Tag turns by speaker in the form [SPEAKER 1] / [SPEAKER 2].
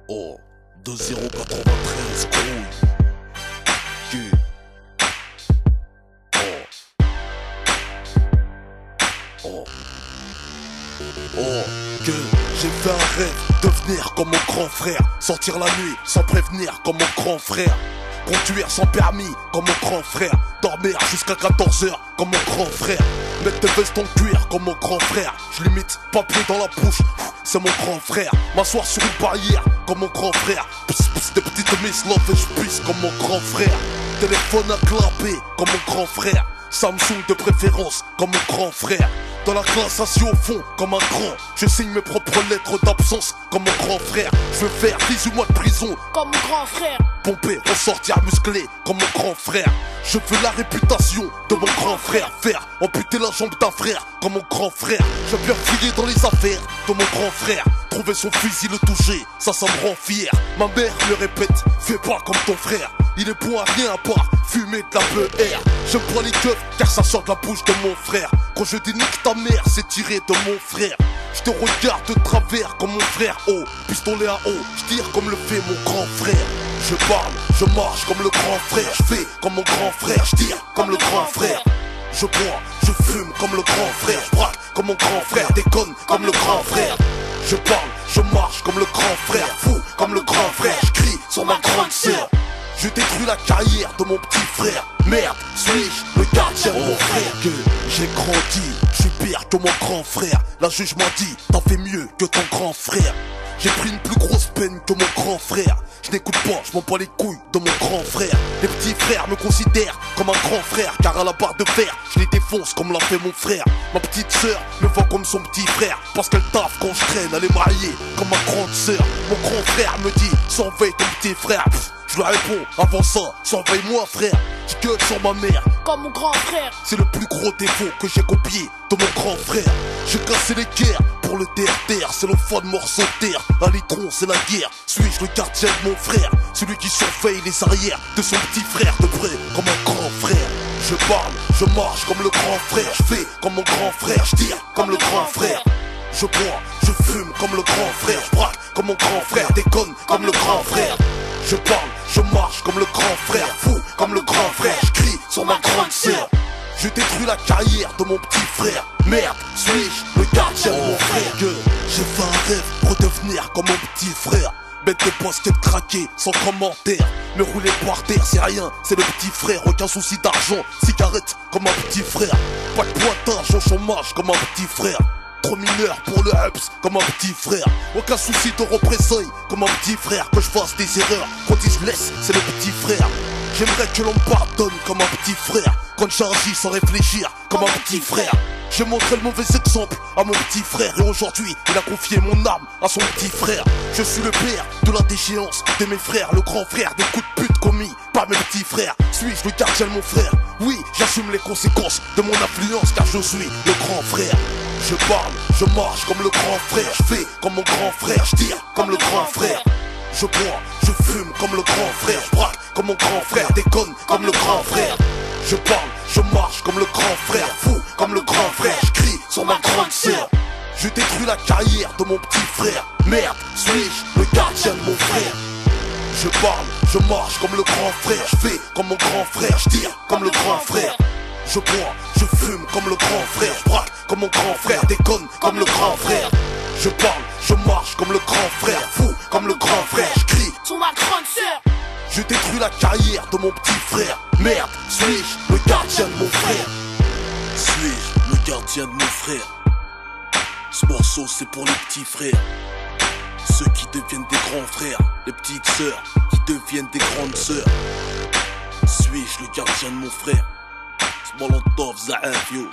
[SPEAKER 1] Oh, 2093, couille. Oh, que j'ai fait un rêve, devenir comme mon grand frère. Sortir la nuit sans prévenir comme mon grand frère. Conduire sans permis comme mon grand frère. Dormir jusqu'à 14h comme mon grand frère. Mettre des vestes en cuir comme mon grand frère. Je limite papier dans la bouche, c'est mon grand frère. M'asseoir sur une barrière comme mon grand frère. Pss, pss, des petites miss love et je pisse comme mon grand frère. Téléphone à clapper comme mon grand frère. Samsung de préférence comme mon grand frère. Dans la classe assis au fond comme un grand. Je signe mes propres lettres d'absence comme mon grand frère. Je veux faire 18 mois de prison
[SPEAKER 2] comme mon grand frère.
[SPEAKER 1] Pomper, ressortir musclé comme mon grand frère. Je veux la réputation de mon grand frère. Faire amputer la jambe d'un frère comme mon grand frère. Je viens fouiller dans les affaires de mon grand frère. Trouver son fusil, le toucher, ça me rend fier. Ma mère me répète, fais pas comme ton frère. Il est bon à rien à part fumer de la PER. J'aime pas les keufs car ça sort de la bouche de mon frère. Quand je dis nique ta mère, c'est tiré de mon frère. Je te regarde de travers comme mon frère. Oh, pistolet à eau, je tire comme le fait mon grand frère. Je parle, je marche comme le grand frère. Je fais comme mon grand frère, je tire comme le grand frère. Je bois, je fume comme le grand frère. Je braque comme mon grand frère, déconne comme le grand frère. Je parle, je marche comme le grand frère. Fou comme le grand frère, je crie sur ma grande sœur. Je détruis la carrière de mon petit frère. Merde, suis-je le gardien de mon frère? Que j'ai grandi, je suis pire que mon grand frère. La juge m'a dit, t'en fais mieux que ton grand frère. J'ai pris une plus grosse peine que mon grand frère. Je n'écoute pas, je m'en bats les couilles de mon grand frère. Les petits frères me considèrent comme un grand frère. Car à la barre de fer, je les défonce comme l'a fait mon frère. Ma petite sœur me voit comme son petit frère. Parce qu'elle taffe quand je traîne, elle est mariée comme ma grande sœur. Mon grand frère me dit, surveille ton petit frère. Je lui réponds, avant ça, surveille-moi frère. Je gueule sur ma mère
[SPEAKER 2] comme mon grand frère.
[SPEAKER 1] C'est le plus gros défaut que j'ai copié de mon grand frère. J'ai cassé les guerres pour le terre-terre. C'est le fond de morceau de terre. Un litron c'est la guerre. Suis-je le gardien de mon frère? Celui qui surveille les arrières de son petit frère de près comme un grand frère. Je parle, je marche comme le grand frère. Je fais comme mon grand frère, je tire comme le grand frère. Je bois, je fume comme le grand frère. Je braque comme mon grand frère, déconne comme le grand frère. Je parle, je marche comme le grand frère. Fou comme le grand frère, je crie sur ma grande sœur. Je détruis la carrière de mon petit frère. Merde, suis-je le gardien de mon frère? Que j'ai fait un rêve pour devenir comme mon petit frère. Bête de basket craqué, sans commentaire. Me rouler par terre, c'est rien, c'est le petit frère. Aucun souci d'argent, cigarette comme un petit frère. Pas de pointage au chômage comme un petit frère. Trop mineur pour le Hups comme un petit frère. Aucun souci de représailles comme un petit frère. Que je fasse des erreurs, quand il se blesse, c'est le petit frère. J'aimerais que l'on me pardonne comme un petit frère. Quand j'agis sans réfléchir comme un petit frère. J'ai montré le mauvais exemple à mon petit frère. Et aujourd'hui il a confié mon âme à son petit frère. Je suis le père de la déchéance de mes frères. Le grand frère des coups de pute commis par mes petits frères. Suis-je le gardien de mon frère? Oui, j'assume les conséquences de mon influence. Car je suis le grand frère. Je parle, je marche comme le grand frère. Je fais comme mon grand frère, je tire comme le grand frère. Je bois, je fume comme le grand frère. Je braque comme mon grand frère, déconne comme le grand frère. Je parle, je marche comme le grand frère. Fou comme le grand frère, je crie sur ma grande sœur. Je détruis la carrière de mon petit frère. Merde, suis-je le gardien de mon frère? Je parle, je marche comme le grand frère. Je fais comme mon grand frère, je tire comme le grand frère. Je bois, je fume comme le grand frère. Je braque comme mon grand frère, déconne comme le grand frère. Je parle, je marche comme le grand frère. Fou comme le grand frère, je crie
[SPEAKER 2] sur ma grande sœur.
[SPEAKER 1] Je détruis la carrière de mon petit frère. Merde, suis-je le gardien de mon frère? Suis-je le gardien de mon frère? Ce morceau c'est pour les petits frères. Ceux qui deviennent des grands frères. Les petites sœurs qui deviennent des grandes sœurs. Suis-je le gardien de mon frère? Small on top, Zaaf, yo.